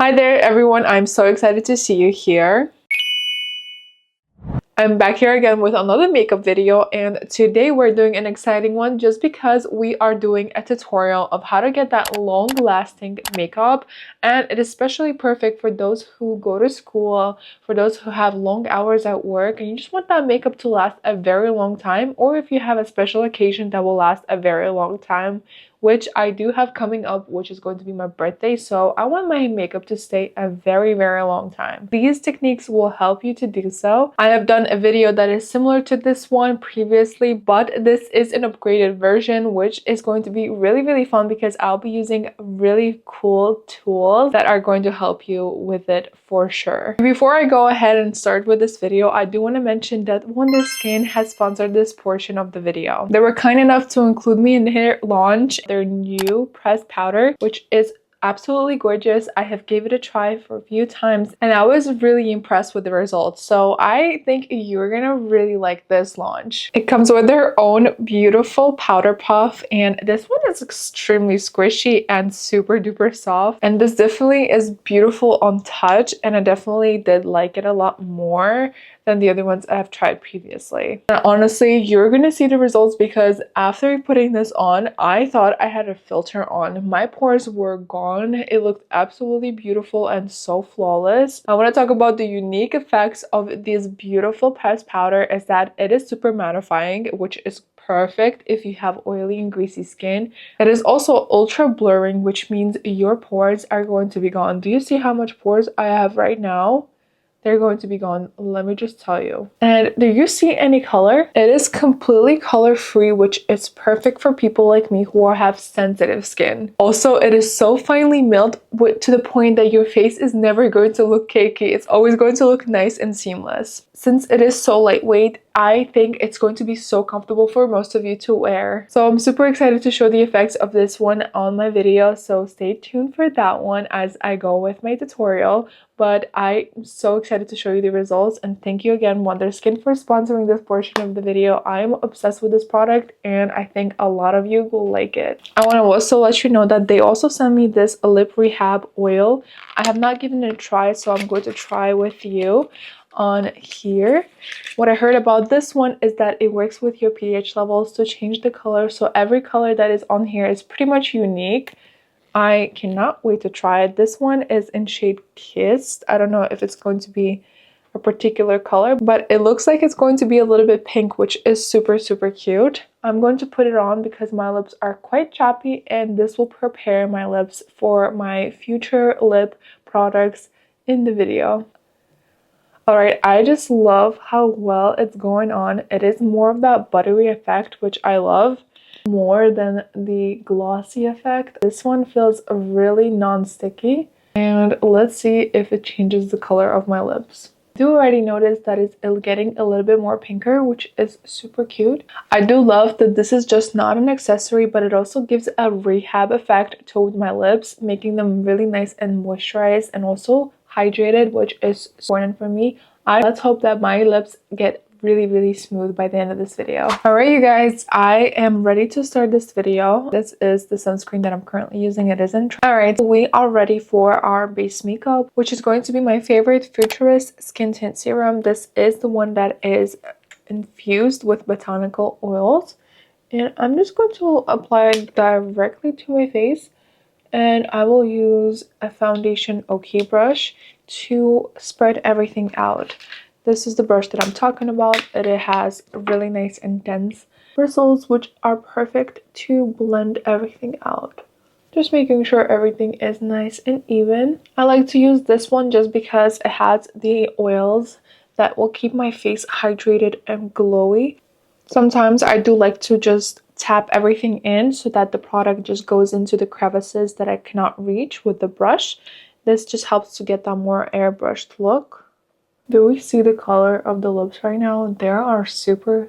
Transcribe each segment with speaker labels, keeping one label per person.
Speaker 1: Hi there everyone, I'm so excited to see you here. I'm back here again with another makeup video, and today we're doing an exciting one just because we are doing a tutorial of how to get that long-lasting makeup, and it is especially perfect for those who go to school, for those who have long hours at work and you just want that makeup to last a very long time, or if you have a special occasion that will last a very long time, which I do have coming up, which is going to be my birthday. So I want my makeup to stay a very long time. These techniques will help you to do so. I have done a video that is similar to this one previously, but this is an upgraded version, which is going to be really fun because I'll be using really cool tools that are going to help you with it for sure. Before I go ahead and start with this video, I do want to mention that Wonder Skin has sponsored this portion of the video. They were kind enough to include me in their launch, their new pressed powder, which is absolutely gorgeous. I have gave it a try for a few times and I was really impressed with the results. So I think you're gonna really like this launch. It comes with their own beautiful powder puff, and this one is extremely squishy and super duper soft, and this definitely is beautiful on touch, and I definitely did like it a lot more than the other ones I've tried previously. And honestly, you're gonna see the results because after putting this on, I thought I had a filter on. My pores were gone. It looked absolutely beautiful and so flawless. I want to talk about the unique effects of this beautiful pressed powder is that it is super mattifying, which is perfect if you have oily and greasy skin. It is also ultra blurring, which means your pores are going to be gone. Do you see how much pores I have right now? They're going to be gone, let me just tell you. And do you see any color? It is completely color free, which is perfect for people like me who have sensitive skin. Also, it is so finely milled to the point that your face is never going to look cakey. It's always going to look nice and seamless. Since it is so lightweight, I think it's going to be so comfortable for most of you to wear. So I'm super excited to show the effects of this one on my video, so stay tuned for that one as I go with my tutorial. But I'm so excited to show you the results, and thank you again Wonder Skin for sponsoring this portion of the video. I'm obsessed with this product and I think a lot of you will like it. I want to also let you know that they also sent me this lip rehab oil. I have not given it a try, so I'm going to try with you on here. What I heard about this one is that it works with your pH levels to change the color, so every color that is on here is pretty much unique. I cannot wait to try it. This one is in shade Kissed. I don't know if it's going to be a particular color, but it looks like it's going to be a little bit pink, which is super cute. I'm going to put it on because my lips are quite chappy, and this will prepare my lips for my future lip products in the video. Alright, I just love how well it's going on. It is more of that buttery effect, which I love more than the glossy effect. This one feels really non-sticky, and let's see if it changes the color of my lips. I do already notice that it's getting a little bit more pinker, which is super cute. I do love that this is just not an accessory, but it also gives a rehab effect to my lips, making them really nice and moisturized and also hydrated, which is important for me. Let's hope that my lips get really smooth by the end of this video. Alright you guys, I am ready to start this video. This is the sunscreen that I'm currently using. It isn't. Alright, we are ready for our base makeup, which is going to be my favorite Futurist Skin Tint Serum. This is the one that is infused with botanical oils, and I'm just going to apply it directly to my face. And I will use a foundation OK brush to spread everything out. This is the brush that I'm talking about. It has really nice and dense bristles, which are perfect to blend everything out. Just making sure everything is nice and even. I like to use this one just because it has the oils that will keep my face hydrated and glowy. Sometimes I do like to just tap everything in so that the product just goes into the crevices that I cannot reach with the brush. This just helps to get that more airbrushed look. Do we see the color of the lips right now? They are super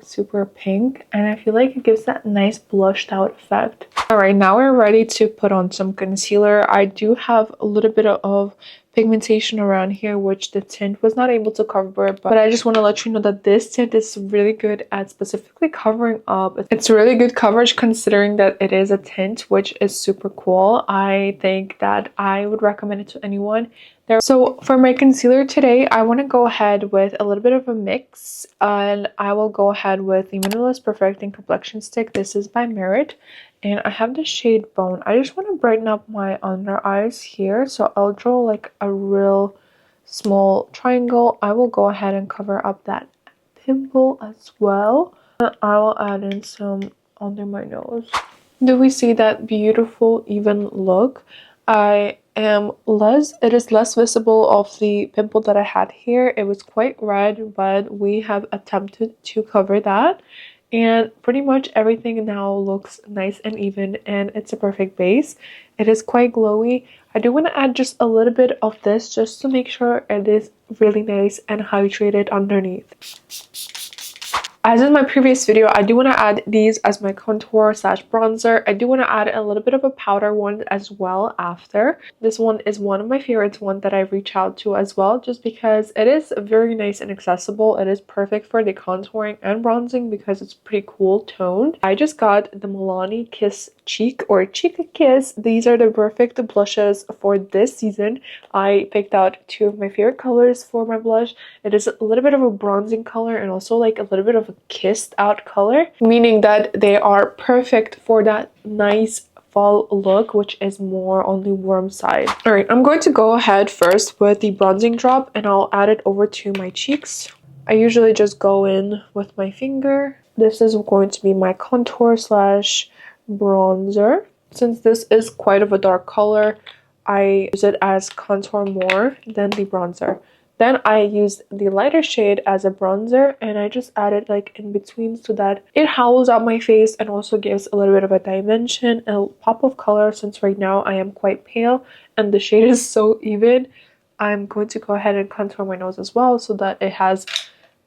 Speaker 1: pink, and I feel like it gives that nice blushed out effect. Alright, now we're ready to put on some concealer. I do have a little bit of pigmentation around here, which the tint was not able to cover, but I just want to let you know that this tint is really good at specifically covering up. It's really good coverage considering that it is a tint, which is super cool. I think that I would recommend it to anyone. So for my concealer today, I want to go ahead with a little bit of a mix, and I will go ahead with the Minimalist Perfecting Complexion Stick. This is by Merit, and I have the shade Bone. I just want to brighten up my under eyes here, so I'll draw like a real small triangle. I will go ahead and cover up that pimple as well. And I will add in some under my nose. Do we see that beautiful even look? It is less visible of the pimple that I had here. It was quite red, but we have attempted to cover that. And pretty much everything now looks nice and even, and it's a perfect base. It is quite glowy. I do want to add just a little bit of this just to make sure it is really nice and hydrated underneath. As in my previous video, I do want to add these as my contour slash bronzer. I do want to add a little bit of a powder one as well after. This one is one of my favorites, one that I reach out to as well, just because it is very nice and accessible. It is perfect for the contouring and bronzing because it's pretty cool toned. I just got the Milani Kiss Cheek or Cheek Kiss. These are the perfect blushes for this season. I picked out two of my favorite colors for my blush. It is a little bit of a bronzing color and also like a little bit of a kissed out color, meaning that they are perfect for that nice fall look, which is more on the warm side. All right, I'm going to go ahead first with the bronzing drop and I'll add it over to my cheeks. I usually just go in with my finger. This is going to be my contour slash bronzer. Since this is quite of a dark color, I use it as contour more than the bronzer. Then I used the lighter shade as a bronzer and I just added like in between so that it hollows out my face and also gives a little bit of a dimension and a pop of color. Since right now I am quite pale and the shade is so even, I'm going to go ahead and contour my nose as well so that it has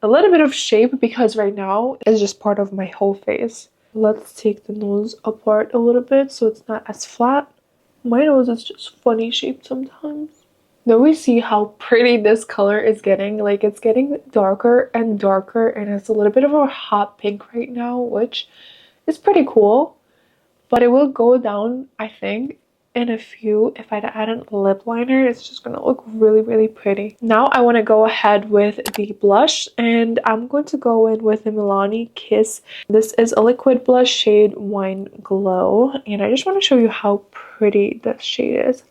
Speaker 1: a little bit of shape because right now it's just part of my whole face. Let's take the nose apart a little bit so it's not as flat. My nose is just funny shaped sometimes. Now we see how pretty this color is getting. Like it's getting darker and darker and it's a little bit of a hot pink right now, which is pretty cool. But it will go down, I think, in a few. If I add a lip liner, it's just gonna look really, really pretty. Now I want to go ahead with the blush and I'm going to go in with the Milani Kiss. This is a liquid blush shade Wine Glow and I just want to show you how pretty this shade is.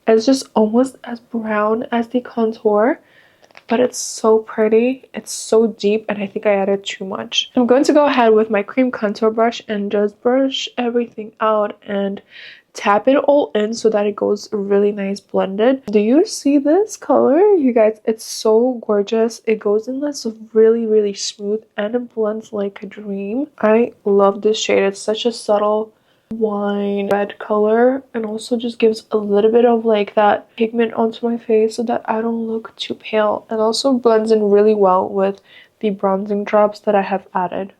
Speaker 1: It's just almost as brown as the contour, but it's so pretty. It's so deep and I think I added too much. I'm going to go ahead with my cream contour brush and just brush everything out and tap it all in so that it goes really nice blended. Do you see this color? You guys, it's so gorgeous. It goes in this really, really smooth and it blends like a dream. I love this shade. It's such a subtle wine red color and also just gives a little bit of like that pigment onto my face so that I don't look too pale, and also blends in really well with the bronzing drops that I have added.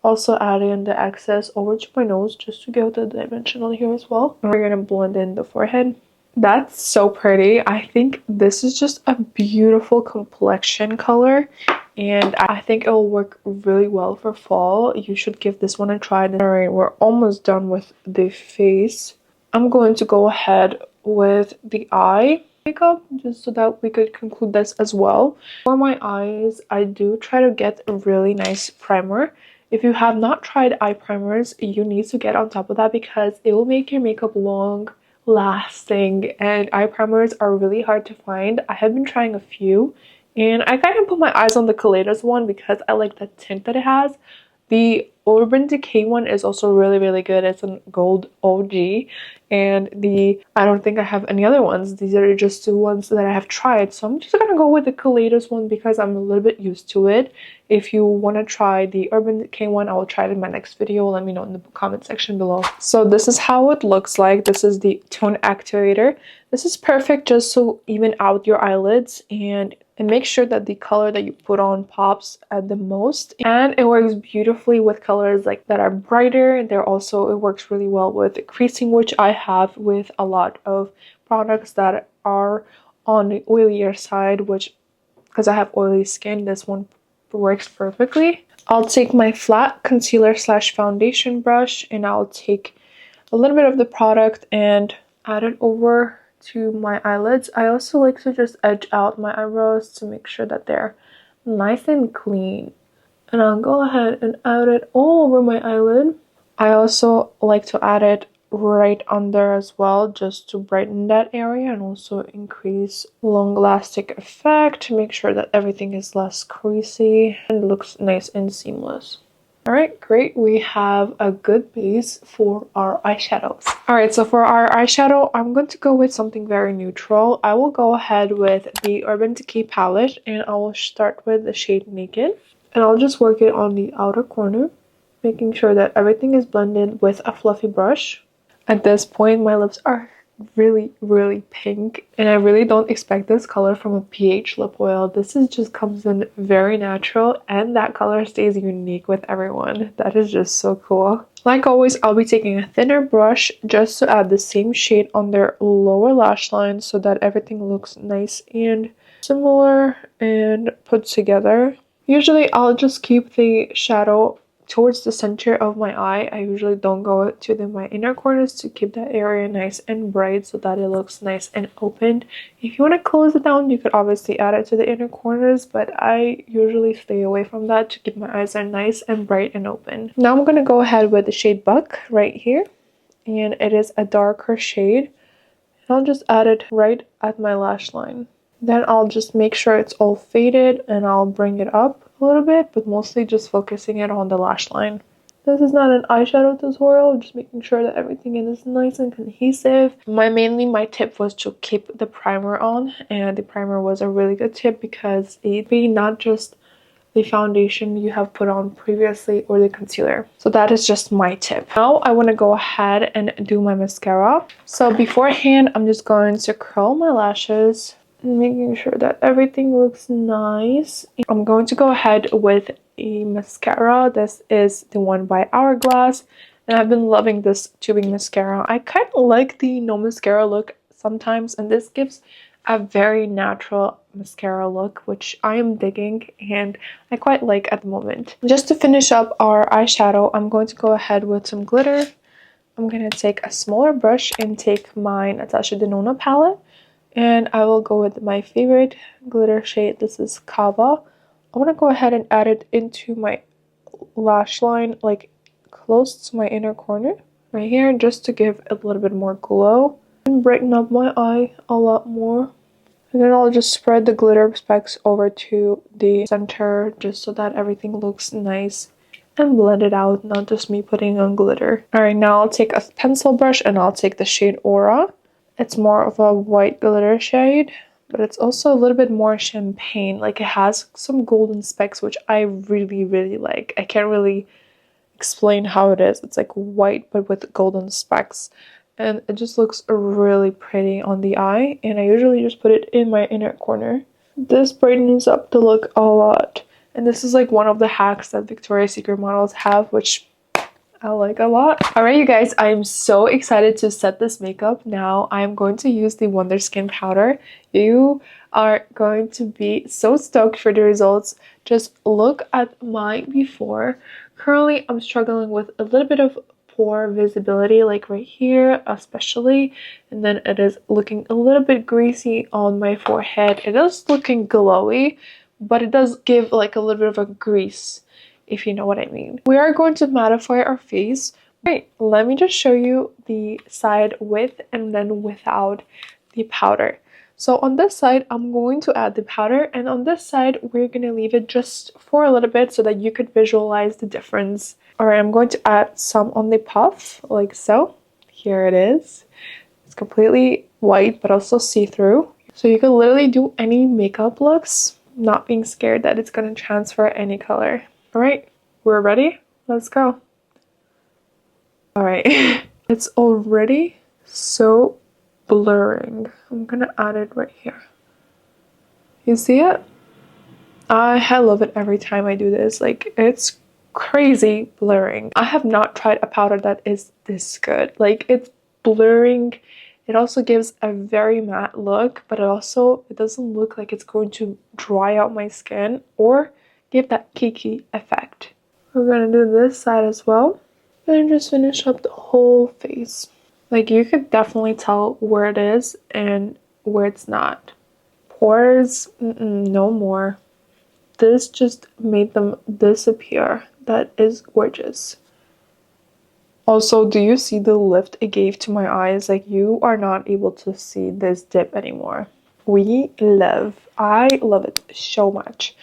Speaker 1: Also adding the excess over to my nose just to give the dimension on here as well. And we're gonna blend in the forehead. That's so pretty. I think this is just a beautiful complexion color and I think it will work really well for fall. You should give this one a try. Alright, we're almost done with the face. I'm going to go ahead with the eye makeup just so that we could conclude this as well. For my eyes, I do try to get a really nice primer. If you have not tried eye primers, you need to get on top of that because it will make your makeup long lasting, and eye primers are really hard to find. I have been trying a few and I kind of put my eyes on the Kaleidos one because I like the tint that it has. The Urban Decay one is also really, really good. It's a gold OG, and I don't think I have any other ones. These are just two ones that I have tried, so I'm just gonna go with the Kaleidos one because I'm a little bit used to it. If you want to try the Urban Decay one, I will try it in my next video. Let me know in the comment section below. So this is how it looks like. This is the Tone Activator. This is perfect just to even out your eyelids and make sure that the color that you put on pops at the most. And it works beautifully with colors like that are brighter. It works really well with creasing, which I have with a lot of products that are on the oilier side, which, because I have oily skin, this one works perfectly. I'll take my flat concealer slash foundation brush and I'll take a little bit of the product and add it over to my eyelids. I also like to just edge out my eyebrows to make sure that they're nice and clean. And I'll go ahead and add it all over my eyelid. I also like to add it right under as well, just to brighten that area and also increase long-lasting effect to make sure that everything is less creasy and looks nice and seamless. Alright, great. We have a good base for our eyeshadows. Alright, so for our eyeshadow, I'm going to go with something very neutral. I will go ahead with the Urban Decay palette and I will start with the shade Naked. And I'll just work it on the outer corner, making sure that everything is blended with a fluffy brush. At this point, my lips are really pink, and I really don't expect this color from a pH lip oil. This is just comes in very natural, and that color stays unique with everyone. That is just so cool. Like always, I'll be taking a thinner brush just to add the same shade on their lower lash line so that everything looks nice and similar and put together. Usually I'll just keep the shadow towards the center of my eye. I usually don't go to my inner corners to keep that area nice and bright so that it looks nice and open. If you want to close it down, you could obviously add it to the inner corners, but I usually stay away from that to keep my eyes are nice and bright and open. Now I'm going to go ahead with the shade Buck right here, and it is a darker shade. I'll just add it right at my lash line. Then I'll just make sure it's all faded and I'll bring it up a little bit, but mostly just focusing it on the lash line. This is not an eyeshadow tutorial, just making sure that everything is nice and cohesive. My tip was to keep the primer on, and the primer was a really good tip because it'd be not just the foundation you have put on previously or the concealer. So that is just my tip. Now I want to go ahead and do my mascara. So beforehand, I'm just going to curl my lashes, making sure that everything looks nice. I'm going to go ahead with a mascara. This is the one by Hourglass, and I've been loving this tubing mascara. I kind of like the no mascara look sometimes, and this gives a very natural mascara look, which I am digging and I quite like at the moment. Just to finish up our eyeshadow, I'm going to go ahead with some glitter. I'm going to take a smaller brush and take my Natasha Denona palette, and I will go with my favorite glitter shade. This is Kava. I want to go ahead and add it into my lash line, like close to my inner corner right here, just to give a little bit more glow and brighten up my eye a lot more. And then I'll just spread the glitter specks over to the center just so that everything looks nice and blended out, not just me putting on glitter. Alright, now I'll take a pencil brush and I'll take the shade Aura. It's more of a white glitter shade, but it's also a little bit more champagne. Like, it has some golden specks, which I really like. I can't really explain how it is. It's like white but with golden specks, and it just looks really pretty on the eye, and I usually just put it in my inner corner. This brightens up the look a lot, and this is like one of the hacks that Victoria's Secret models have, which I like a lot. Alright, you guys, I am so excited to set this makeup. Now I'm going to use the Wonder Skin powder. You are going to be so stoked for the results. Just look at my before. Currently, I'm struggling with a little bit of pore visibility, like right here especially, and then it is looking a little bit greasy on my forehead. It is looking glowy, but it does give like a little bit of a grease, if you know what I mean. We are going to mattify our face. Right, let me just show you the side with and then without the powder. So on this side, I'm going to add the powder, and on this side, we're going to leave it just for a little bit so that you could visualize the difference. Alright, I'm going to add some on the puff, like so. Here it is. It's completely white, but also see-through. So you can literally do any makeup looks, not being scared that it's going to transfer any color. Alright, we're ready? Let's go. Alright, it's already so blurring. I'm gonna add it right here. You see it? I love it every time I do this. Like, it's crazy blurring. I have not tried a powder that is this good. Like, it's blurring It also gives a very matte look, but it doesn't look like it's going to dry out my skin or give that cakey effect. We're gonna do this side as well and just finish up the whole face. Like, you could definitely tell where it is and where it's not. Pores, no more. This just made them disappear. That is gorgeous. Also, do you see the lift it gave to my eyes? Like, you are not able to see this dip anymore. I love it so much.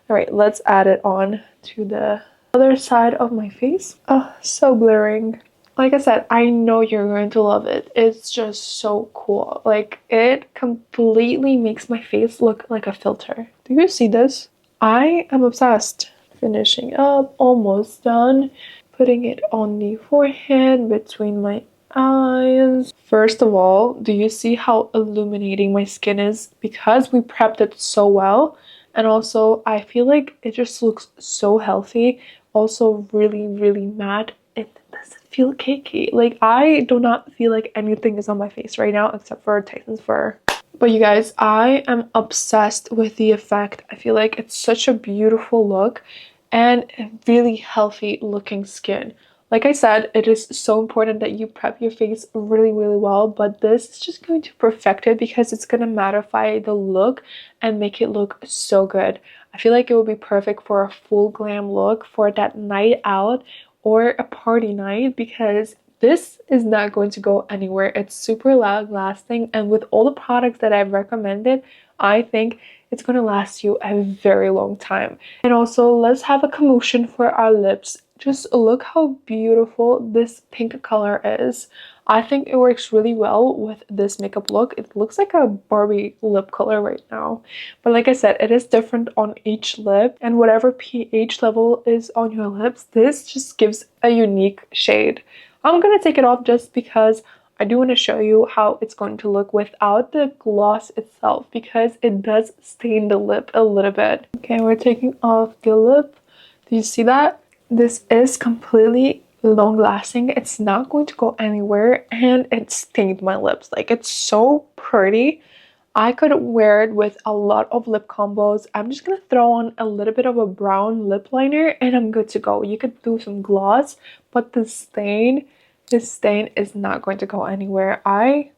Speaker 1: All right, let's add it on to the other side of my face. Oh, so blurring. Like I said, I know you're going to love it. It's just so cool. Like, it completely makes my face look like a filter. Do you see this? I am obsessed. Finishing up, almost done. Putting it on the forehead, between my eyes. First of all, do you see how illuminating my skin is? Because we prepped it so well. And also, I feel like it just looks so healthy. Also, really, really matte. It doesn't feel cakey. Like, I do not feel like anything is on my face right now except for Tyson's fur. But you guys, I am obsessed with the effect. I feel like it's such a beautiful look and a really healthy looking skin. Like I said, it is so important that you prep your face really, really well, but this is just going to perfect it because it's going to mattify the look and make it look so good. I feel like it will be perfect for a full glam look for that night out or a party night, because this is not going to go anywhere. It's super long lasting, and with all the products that I've recommended, I think it's going to last you a very long time. And also, let's have a commotion for our lips. Just look how beautiful this pink color is. I think it works really well with this makeup look. It looks like a Barbie lip color right now. But like I said, it is different on each lip, and whatever pH level is on your lips, this just gives a unique shade. I'm gonna take it off just because I do want to show you how it's going to look without the gloss itself, because it does stain the lip a little bit. Okay, we're taking off the lip. Do you see that? This is completely long lasting. It's not going to go anywhere, and it stained my lips. Like, it's so pretty. I could wear it with a lot of lip combos. I'm just gonna throw on a little bit of a brown lip liner and I'm good to go. You could do some gloss, but this stain is not going to go anywhere. I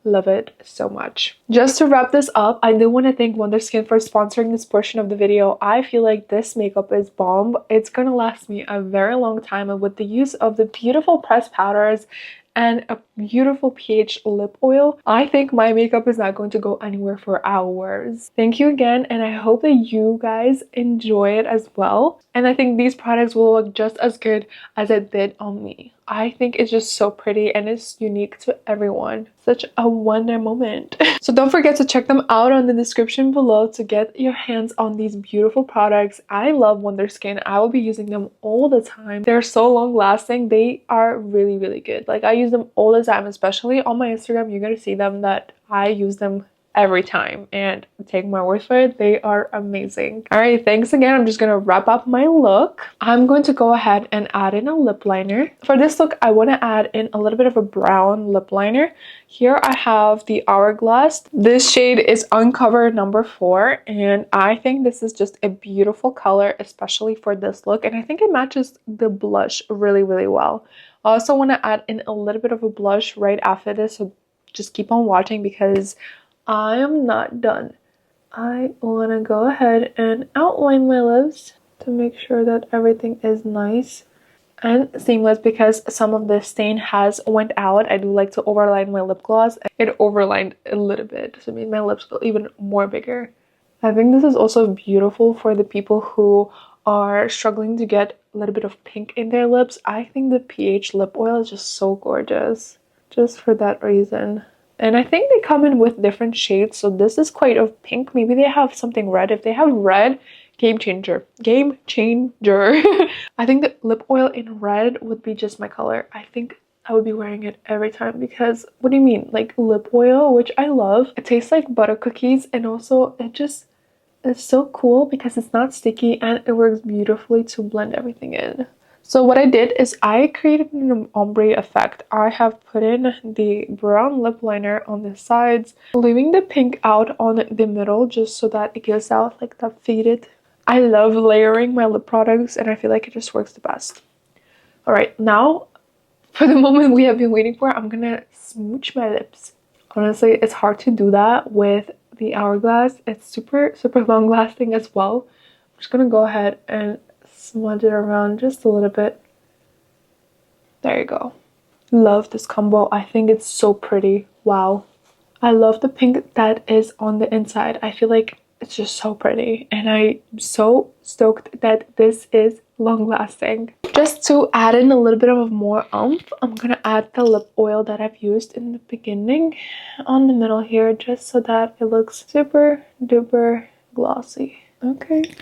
Speaker 1: love it so much. Just to wrap this up, I do want to thank Wonderskin for sponsoring this portion of the video. I feel like this makeup is bomb. It's gonna last me a very long time, and with the use of the beautiful pressed powders and a beautiful pH lip oil, I think my makeup is not going to go anywhere for hours. Thank you again, and I hope that you guys enjoy it as well. And I think these products will look just as good as it did on me. I think it's just so pretty and it's unique to everyone. Such a wonder moment. So don't forget to check them out on the description below to get your hands on these beautiful products. I love Wonderskin. I will be using them all the time. They're so long lasting. They are really, really good. Like, I use them all the time, especially on my Instagram. You're gonna see them that I use them every time, and take my word for it, they are amazing. All right, thanks again. I'm just gonna wrap up my look. I'm going to go ahead and add in a lip liner. For this look, I want to add in a little bit of a brown lip liner. Here I have the Hourglass. This shade is Uncover number 4, and I think this is just a beautiful color, especially for this look, and I think it matches the blush really, really well. I also want to add in a little bit of a blush right after this, so just keep on watching because I am not done. I want to go ahead and outline my lips to make sure that everything is nice and seamless, because some of the stain has went out. I do like to overline my lip gloss. It overlined a little bit, so it made my lips even more bigger. I think this is also beautiful for the people who are struggling to get a little bit of pink in their lips. I think the pH lip oil is just so gorgeous, just for that reason. And I think they come in with different shades, so this is quite of pink. Maybe they have something red. If they have red, game changer. Game changer. I think the lip oil in red would be just my color. I think I would be wearing it every time, because what do you mean? Like, lip oil, which I love. It tastes like butter cookies, and also it just is so cool because it's not sticky and it works beautifully to blend everything in. So what I did is I created an ombre effect. I have put in the brown lip liner on the sides, leaving the pink out on the middle just so that it gives out like that faded. I love layering my lip products and I feel like it just works the best. Alright, now for the moment we have been waiting for, I'm gonna smooch my lips. Honestly, it's hard to do that with the Hourglass. It's super long lasting as well. I'm just gonna go ahead and smudge it around just a little bit. There you go. Love this combo. I think it's so pretty. Wow. I love the pink that is on the inside. I feel like it's just so pretty, and I'm so stoked that this is long lasting. Just to add in a little bit of more oomph, I'm gonna add the lip oil that I've used in the beginning on the middle here, just so that it looks super duper glossy. Okay,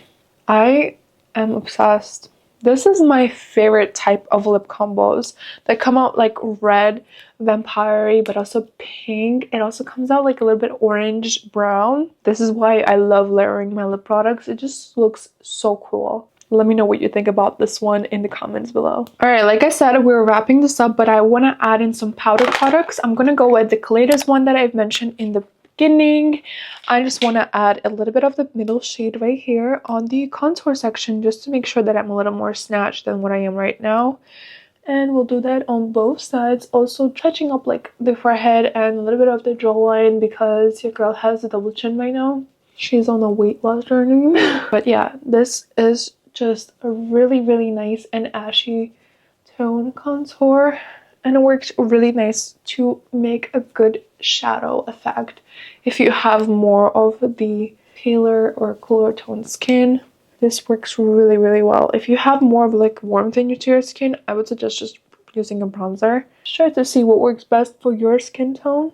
Speaker 1: I am obsessed. This is my favorite type of lip combos that come out like red, vampire-y, but also pink. It also comes out like a little bit orange brown. This is why I love layering my lip products. It just looks so cool. Let me know what you think about this one in the comments below. Alright, like I said, we're wrapping this up, but I want to add in some powder products. I'm going to go with the Kaleidos one that I've mentioned in the beginning. I just want to add a little bit of the middle shade right here on the contour section just to make sure that I'm a little more snatched than what I am right now. And we'll do that on both sides, also touching up like the forehead and a little bit of the jawline because your girl has a double chin right now. She's on a weight loss journey. But yeah, this is just a really nice and ashy tone contour, and it works really nice to make a good shadow effect if you have more of the paler or cooler tone skin. This works really well. If you have more of like warmth in your skin, I would suggest just using a bronzer. Try to see what works best for your skin tone.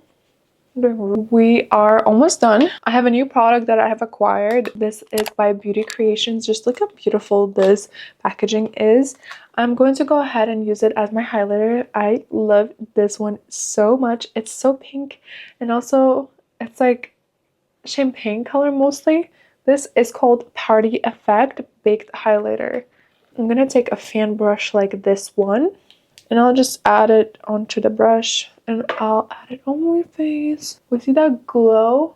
Speaker 1: We are almost done. I have a new product that I have acquired. This is by Beauty Creations. Just look how beautiful this packaging is. I'm going to go ahead and use it as my highlighter. I love this one so much. It's so pink, and also it's like champagne color mostly. This is called Party Effect Baked Highlighter. I'm gonna take a fan brush like this one, and I'll just add it onto the brush, and I'll add it on my face. We see that glow?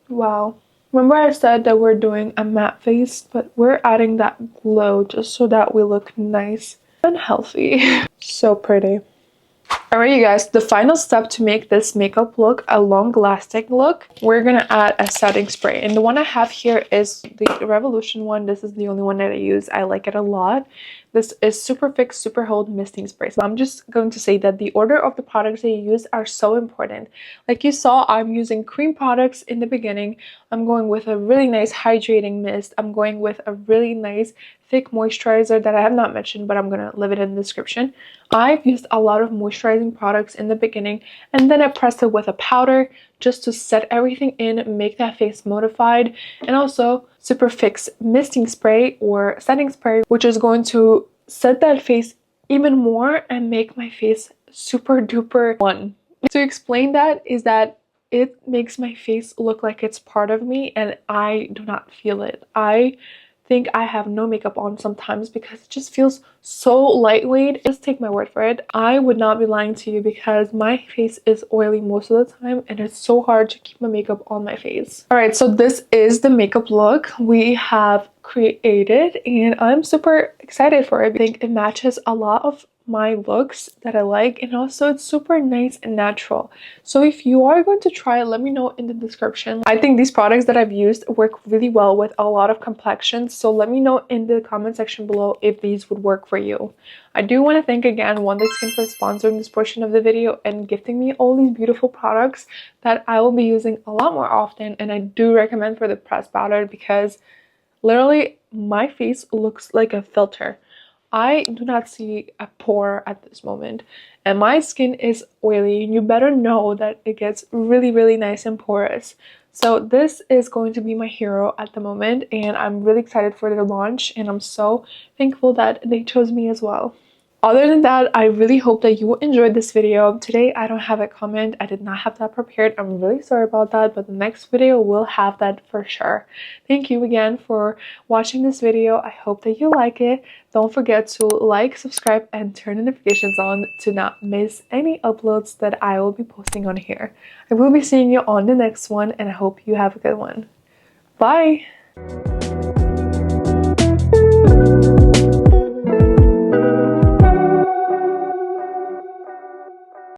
Speaker 1: Wow. Remember I said that we're doing a matte face, but we're adding that glow just so that we look nice and healthy. So pretty. Alright you guys, the final step to make this makeup look a long-lasting look, we're gonna add a setting spray. And the one I have here is the Revolution one. This is the only one that I use. I like it a lot. This is Super Fix Super Hold Misting Spray. So I'm just going to say that the order of the products that you use are so important. Like you saw, I'm using cream products in the beginning. I'm going with a really nice hydrating mist. I'm going with a really nice thick moisturizer that I have not mentioned, but I'm gonna leave it in the description. I've used a lot of moisturizing products in the beginning, and then I pressed it with a powder just to set everything in, make that face modified, and also Super Fix Misting Spray or Setting Spray, which is going to set that face even more and make my face super duper one. To explain that is that it makes my face look like it's part of me, and I do not feel it. I think I have no makeup on sometimes because it just feels so lightweight. Just take my word for it. I would not be lying to you because my face is oily most of the time, and it's so hard to keep my makeup on my face. Alright, so this is the makeup look we have created, and I'm super excited for it. I think it matches a lot of my looks that I like, and also it's super nice and natural. So if you are going to try it, let me know in the description. I think these products that I've used work really well with a lot of complexions, so let me know in the comment section below if these would work for you. I do want to thank again One Day Skin for sponsoring this portion of the video and gifting me all these beautiful products that I will be using a lot more often, and I do recommend for the pressed powder because literally my face looks like a filter. I do not see a pore at this moment, and my skin is oily, and you better know that it gets really nice and porous. So this is going to be my hero at the moment, and I'm really excited for their launch, and I'm so thankful that they chose me as well. Other than that, I really hope that you enjoyed this video. Today, I don't have a comment. I did not have that prepared. I'm really sorry about that, but the next video will have that for sure. Thank you again for watching this video. I hope that you like it. Don't forget to like, subscribe, and turn the notifications on to not miss any uploads that I will be posting on here. I will be seeing you on the next one, and I hope you have a good one. Bye!